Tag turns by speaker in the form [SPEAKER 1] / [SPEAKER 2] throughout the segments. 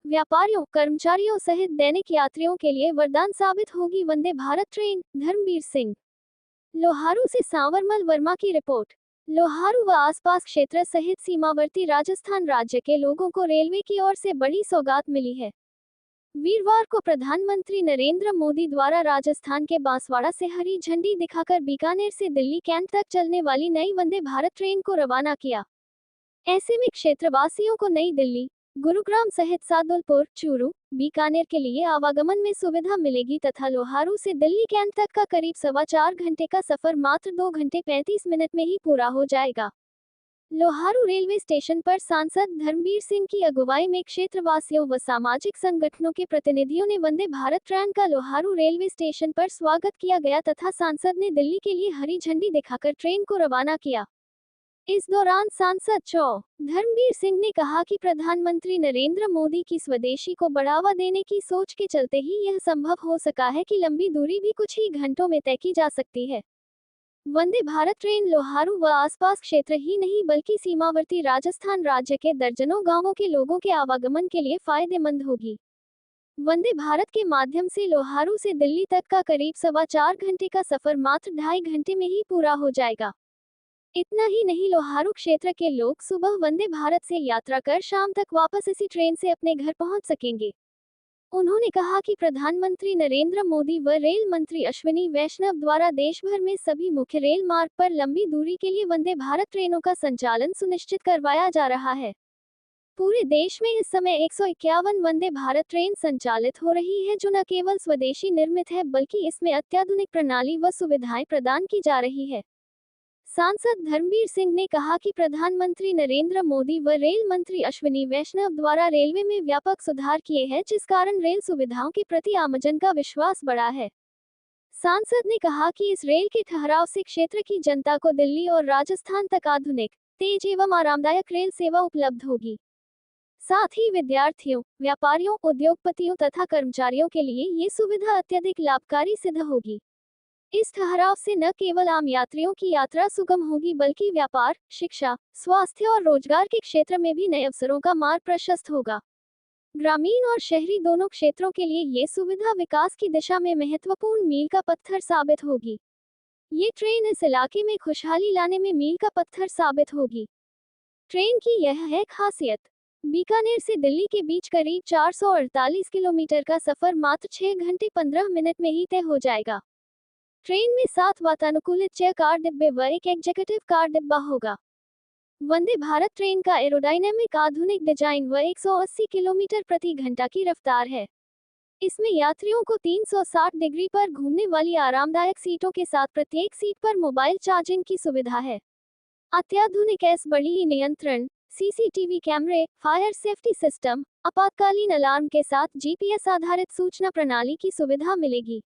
[SPEAKER 1] व्यापारियों, कर्मचारियों सहित दैनिक यात्रियों के लिए वरदान साबित होगी वंदे भारत ट्रेन। धर्मवीर सिंह। लोहारू से सांवरमल वर्मा की रिपोर्ट। लोहारू व आसपास क्षेत्र सहित सीमावर्ती राजस्थान राज्य के लोगों को रेलवे की ओर से बड़ी सौगात मिली है। वीरवार को प्रधानमंत्री नरेंद्र मोदी द्वारा राजस्थान के बांसवाड़ा से हरी झंडी दिखाकर बीकानेर से दिल्ली कैंट तक चलने वाली नई वंदे भारत ट्रेन को रवाना किया। ऐसे में क्षेत्रवासियों को नई दिल्ली, गुरुग्राम सहित सादुलपुर, चूरू, बीकानेर के लिए आवागमन में सुविधा मिलेगी तथा लोहारू से दिल्ली कैंट तक का करीब 4.25 घंटे का सफर मात्र 2 घंटे 35 मिनट में ही पूरा हो जाएगा। लोहारू रेलवे स्टेशन पर सांसद धर्मवीर सिंह की अगुवाई में क्षेत्रवासियों व सामाजिक संगठनों के प्रतिनिधियों ने वंदे भारत ट्रेन का लोहारू रेलवे स्टेशन पर स्वागत किया गया तथा सांसद ने दिल्ली के लिए हरी झंडी दिखाकर ट्रेन को रवाना किया। इस दौरान सांसद धर्मवीर सिंह ने कहा कि प्रधानमंत्री नरेंद्र मोदी की स्वदेशी को बढ़ावा देने की सोच के चलते ही यह संभव हो सका है कि लंबी दूरी भी कुछ ही घंटों में तय की जा सकती है। वंदे भारत ट्रेन लोहारू व आसपास क्षेत्र ही नहीं बल्कि सीमावर्ती राजस्थान राज्य के दर्जनों गांवों के लोगों के आवागमन के लिए फायदेमंद होगी। वंदे भारत के माध्यम से लोहारू से दिल्ली तक का करीब 4.25 घंटे का सफर मात्र 2.5 घंटे में ही पूरा हो जाएगा। इतना ही नहीं, लोहारू क्षेत्र के लोग सुबह वंदे भारत से यात्रा कर शाम तक वापस इसी ट्रेन से अपने घर पहुंच सकेंगे। उन्होंने कहा कि प्रधानमंत्री नरेंद्र मोदी व रेल मंत्री अश्विनी वैष्णव द्वारा देश भर में सभी मुख्य रेल मार्ग पर लंबी दूरी के लिए वंदे भारत ट्रेनों का संचालन सुनिश्चित करवाया जा रहा है। पूरे देश में इस समय 151 वंदे भारत ट्रेन संचालित हो रही है जो न केवल स्वदेशी निर्मित है बल्कि इसमें अत्याधुनिक प्रणाली व सुविधाएं प्रदान की जा रही है। सांसद धर्मवीर सिंह ने कहा कि प्रधानमंत्री नरेंद्र मोदी व रेल मंत्री अश्विनी वैष्णव द्वारा रेलवे में व्यापक सुधार किए हैं जिस कारण रेल सुविधाओं के प्रति आमजन का विश्वास बढ़ा है। सांसद ने कहा कि इस रेल के ठहराव से क्षेत्र की जनता को दिल्ली और राजस्थान तक आधुनिक, तेज एवं आरामदायक रेल सेवा उपलब्ध होगी। साथ ही विद्यार्थियों, व्यापारियों, उद्योगपतियों तथा कर्मचारियों के लिए ये सुविधा अत्यधिक लाभकारी सिद्ध होगी। इस ठहराव से न केवल आम यात्रियों की यात्रा सुगम होगी बल्कि व्यापार, शिक्षा, स्वास्थ्य और रोजगार के क्षेत्र में भी नए अवसरों का मार्ग प्रशस्त होगा। ग्रामीण और शहरी दोनों क्षेत्रों के लिए ये सुविधा विकास की दिशा में महत्वपूर्ण मील का पत्थर साबित होगी। ये ट्रेन इस इलाके में खुशहाली लाने में मील का पत्थर साबित होगी। ट्रेन की यह है खासियत। बीकानेर से दिल्ली के बीच करीब 448 किलोमीटर का सफर मात्र 6 घंटे 15 मिनट में ही तय हो जाएगा। ट्रेन में 7 वातानुकूलित चेयर कार डिब्बे व एक एग्जीक्यूटिव कार डिब्बा होगा। वंदे भारत ट्रेन का एरोडायनेमिक आधुनिक डिजाइन व 180 किलोमीटर प्रति घंटा की रफ्तार है। इसमें यात्रियों को 360 डिग्री पर घूमने वाली आरामदायक सीटों के साथ प्रत्येक सीट पर मोबाइल चार्जिंग की सुविधा है। अत्याधुनिक बड़ी नियंत्रण, सीसीटीवी कैमरे, फायर सेफ्टी सिस्टम, आपातकालीन अलार्म के साथ जीपीएस आधारित सूचना प्रणाली की सुविधा मिलेगी।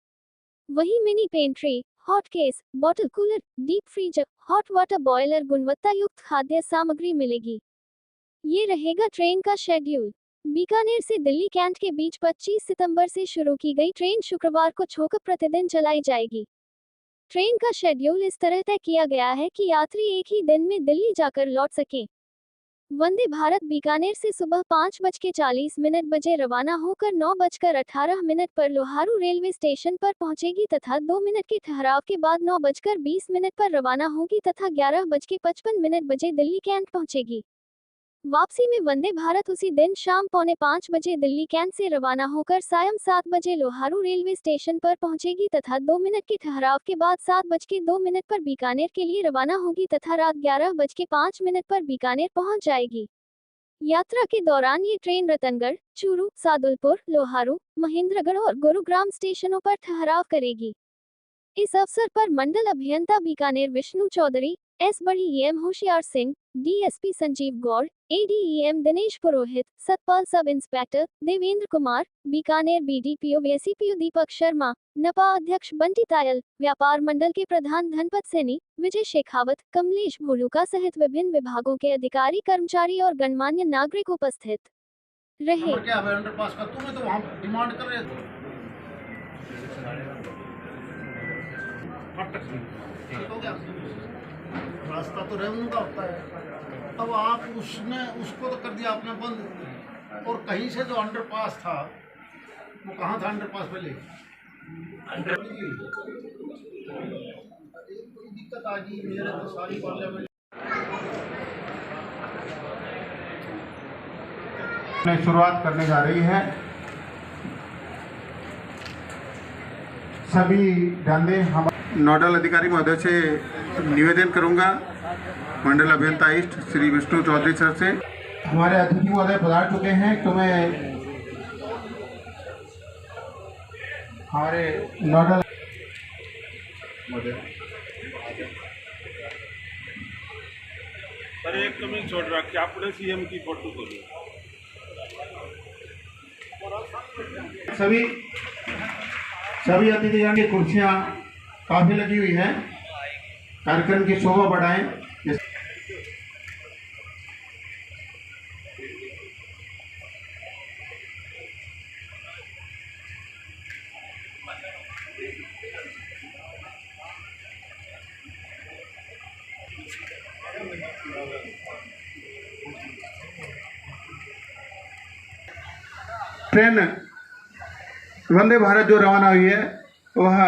[SPEAKER 1] वहीं mini pantry, hot case, bottle cooler, deep freezer, hot water boiler, गुणवत्ता युक्त खाद्य सामग्री मिलेगी। ये रहेगा ट्रेन का शेड्यूल। बीकानेर से दिल्ली कैंट के बीच 25 सितंबर से शुरू की गई ट्रेन शुक्रवार को छोकर प्रतिदिन चलाई जाएगी। ट्रेन का शेड्यूल इस तरह तय किया गया है कि यात्री एक ही दिन में दिल्ली जाकर लौट सकें। वंदे भारत बीकानेर से सुबह 5:40 बजे रवाना होकर 9:18 पर लोहारू रेलवे स्टेशन पर पहुंचेगी तथा 2 मिनट के ठहराव के बाद 9:20 पर रवाना होगी तथा 11:55 बजे दिल्ली कैंट पहुंचेगी। वापसी में वंदे भारत उसी दिन शाम 4:45 बजे दिल्ली कैंट से रवाना होकर सायं 7 बजे लोहारू रेलवे स्टेशन पर पहुंचेगी तथा 2 मिनट के ठहराव के बाद 7:02 पर बीकानेर के लिए रवाना होगी तथा रात 11:05 पर बीकानेर पहुंच जाएगी। यात्रा के दौरान ये ट्रेन रतनगढ़, चूरू, सादुलपुर, लोहारू, महेंद्रगढ़ और गुरुग्राम स्टेशनों पर ठहराव करेगी। इस अवसर पर मंडल अभियंता बीकानेर विष्णु चौधरी, एस बड़ी EM Hoshiyar Singh, DSP Sanjeev Gaur, ADEM Dinesh Purohit, Satpal sub inspector Devendra Kumar, Bikaner BDPO ACPO Deepak Sharma, नपा अध्यक्ष बंटी तायल, व्यापार मंडल के प्रधान धनपत सैनी, विजय शेखावत, कमलेश भोलूका सहित विभिन्न विभागों के अधिकारी, कर्मचारी और गणमान्य नागरिक उपस्थित रहे।
[SPEAKER 2] रास्ता तो रेवेन्यू का होता है, अब आप उसने उसको तो कर दिया आपने बंद। और कहीं से जो अंडरपास था वो कहाँ था अंडरपास पहले कोई दिक्कत आ गई मेरे तो सारी पार्लियामेंट
[SPEAKER 3] शुरुआत करने जा रही है। सभी धंधे हम नोडल अधिकारी महोदय से निवेदन करूंगा, मंडल अभियंता ईस्ट श्री विष्णु चौधरी सर से। हमारे अतिथि महोदय पधार चुके हैं, तो मैं हमारे नोडल
[SPEAKER 4] सर एक कमी छोड़ रहा कि आप पूरे सीएम की फोटो करिए।
[SPEAKER 3] सभी अतिथिगण की कुर्सियां काफी लगी हुई हैं, कार्यक्रम की शोभा बढ़ाएं। ट्रेन वंदे भारत जो रवाना हुई है वह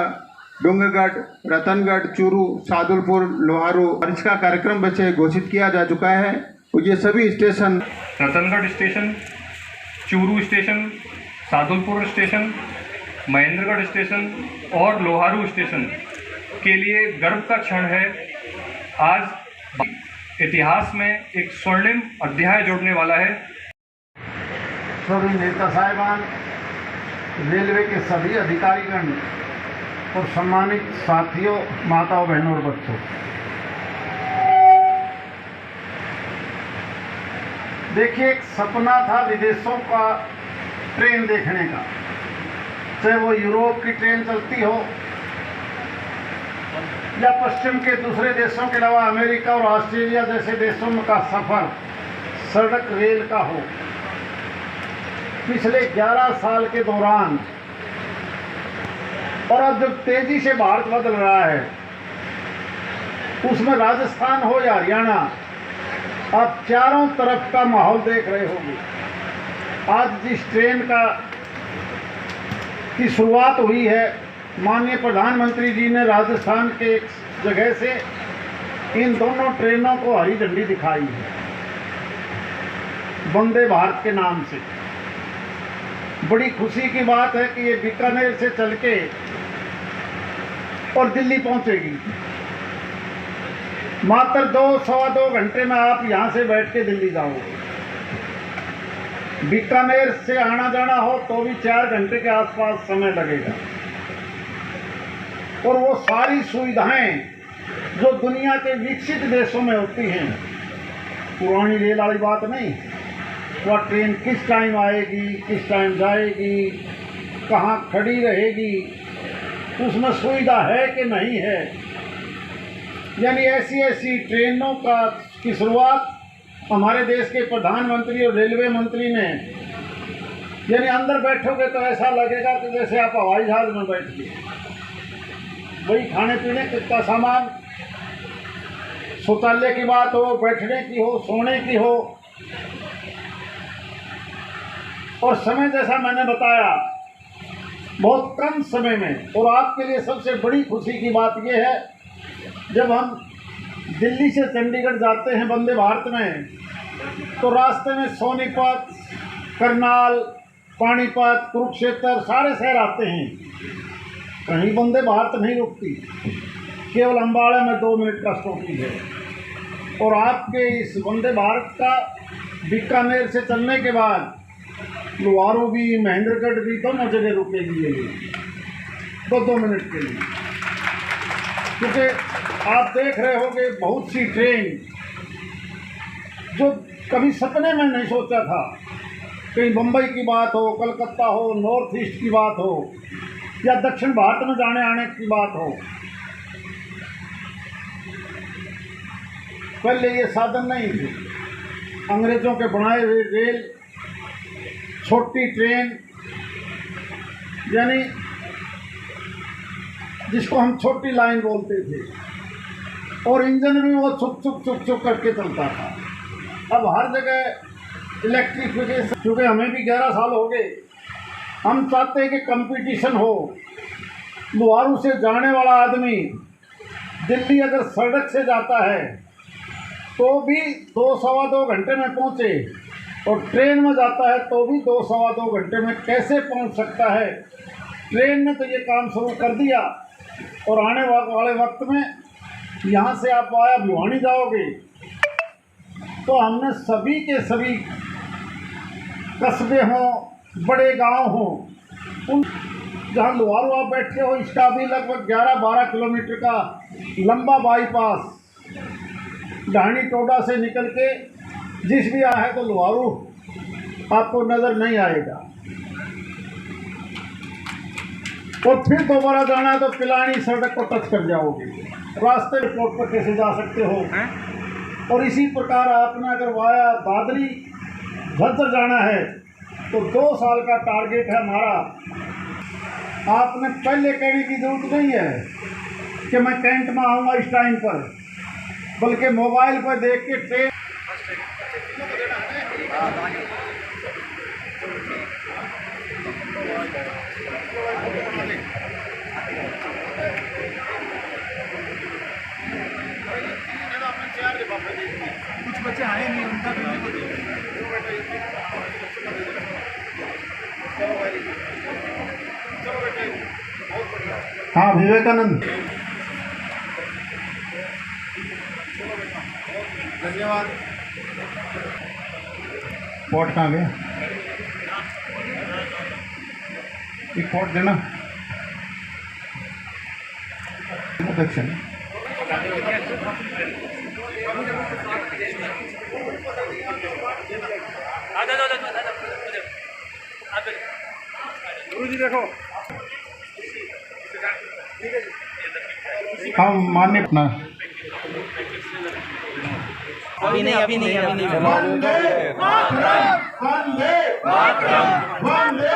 [SPEAKER 3] डोंगरगढ़, रतनगढ़, चूरू, सादुलपुर, लोहारू बारिश का कार्यक्रम वैसे घोषित किया जा चुका है। ये सभी station
[SPEAKER 5] Ratangarh station, Churu station, Sadulpur station, Mahendragarh station और लोहारू स्टेशन के लिए गर्व का क्षण है। आज इतिहास में एक स्वर्णिम अध्याय जोड़ने वाला है।
[SPEAKER 3] सभी नेता साहिबान, रेलवे के सभी अधिकारीगण और सम्मानित साथियों, माताओं, बहनों और बच्चों, देखिए एक सपना था विदेशों का ट्रेन देखने का, चाहे वो यूरोप की ट्रेन चलती हो या पश्चिम के दूसरे देशों के अलावा अमेरिका और ऑस्ट्रेलिया जैसे देशों में का सफर सड़क रेल का हो। पिछले 11 साल के दौरान और अब जब तेजी से भारत बदल रहा है, उसमें राजस्थान हो या हरियाणा, आप चारों तरफ का माहौल देख रहे होंगे। आज जिस ट्रेन की शुरुआत हुई है, माननीय प्रधानमंत्री जी ने राजस्थान के एक जगह से इन दोनों ट्रेनों को हरी झंडी दिखाई है, वंदे भारत के नाम से। बड़ी खुशी की बात है कि ये बीकानेर से चल के और दिल्ली पहुंचेगी। मात्र 2-2.25 घंटे में आप यहां से बैठ के दिल्ली जाओगे। बीकानेर से आना जाना हो तो भी 4 घंटे के आसपास समय लगेगा। और वो सारी सुविधाएं जो दुनिया के विकसित देशों में होती हैं, पुरानी रेल वाली बात नहीं, वह ट्रेन किस टाइम आएगी, किस टाइम जाएगी, कहाँ खड़ी रहेगी, उसमें सुविधा है कि नहीं है। यानी ऐसी ट्रेनों की शुरुआत हमारे देश के प्रधानमंत्री और रेलवे मंत्री ने, यानी अंदर बैठोगे तो ऐसा लगेगा कि जैसे आप हवाई जहाज में बैठ गए। वही खाने पीने का सामान, शौचालय की बात हो, बैठने की हो, सोने की हो, और समय जैसा मैंने बताया बहुत कम समय में। और आपके लिए सबसे बड़ी खुशी की बात यह है, जब हम दिल्ली से चंडीगढ़ जाते हैं वंदे भारत में, तो रास्ते में सोनीपत, करनाल, पानीपत, कुरुक्षेत्र सारे शहर आते हैं। कहीं वंदे भारत नहीं रुकती, केवल अम्बाड़ा में 2 मिनट का स्टॉपेज है। और आपके इस वंदे भारत का बीकानेर से चलने के बाद लोहारू भी, महेंद्रगढ़ भी दोनों जगह रुकेगी ये 2-2 मिनट के लिए। क्योंकि आप देख रहे होंगे बहुत सी ट्रेन जो कभी सपने में नहीं सोचा था, कहीं बम्बई की बात हो, कलकत्ता हो, नॉर्थ ईस्ट की बात हो या दक्षिण भारत में जाने आने की बात हो, पहले ये साधन नहीं थे। अंग्रेज़ों के बनाए हुए रेल, छोटी ट्रेन, यानी जिसको हम छोटी लाइन बोलते थे, और इंजन भी वो चुक चुक चुक चुक करके चलता था। अब हर जगह इलेक्ट्रिफिकेशन, क्योंकि हमें भी 11 साल हो गए, हम चाहते हैं कि कंपटीशन हो। लोहारू से जाने वाला आदमी दिल्ली अगर सड़क से जाता है तो भी 2-2.25 घंटे में पहुँचे, और ट्रेन में जाता है तो भी 2-2.25 घंटे में कैसे पहुँच सकता है। ट्रेन ने तो ये काम शुरू कर दिया, और आने वाले वक्त में यहाँ से आप वाया भिवानी जाओगे तो हमने सभी के सभी कस्बे हों, बड़े गांव हों, उन जहाँ लोहारू आप बैठे हो, इसका भी लगभग 11-12 किलोमीटर का लंबा बाईपास ढाणी टोडा से निकल के जिस भी आया है तो लोहारू आपको नज़र नहीं आएगा। और फिर दोबारा जाना है तो पिलानी सड़क को टच कर जाओगे, रास्ते रिपोर्ट पर कैसे जा सकते हो। और इसी प्रकार आपने अगर वाया दादरी झज्जर जाना है तो 2 साल का टारगेट है हमारा। आपने पहले कहने की जरूरत नहीं है कि मैं कैंट में आऊँगा इस टाइम पर, बल्कि मोबाइल पर देख के ट्रेन
[SPEAKER 2] कुछ बच्चे आए नहीं, उनका
[SPEAKER 3] हाँ विवेकानंद,
[SPEAKER 2] धन्यवाद।
[SPEAKER 3] पॉट कहाँ गया? एक पॉट देना सेक्शन।
[SPEAKER 4] गुरुजी देखो,
[SPEAKER 3] हाँ मान्य अपना
[SPEAKER 6] अभी नहीं
[SPEAKER 3] वंदे मातरम, वंदे मातरम, वंदे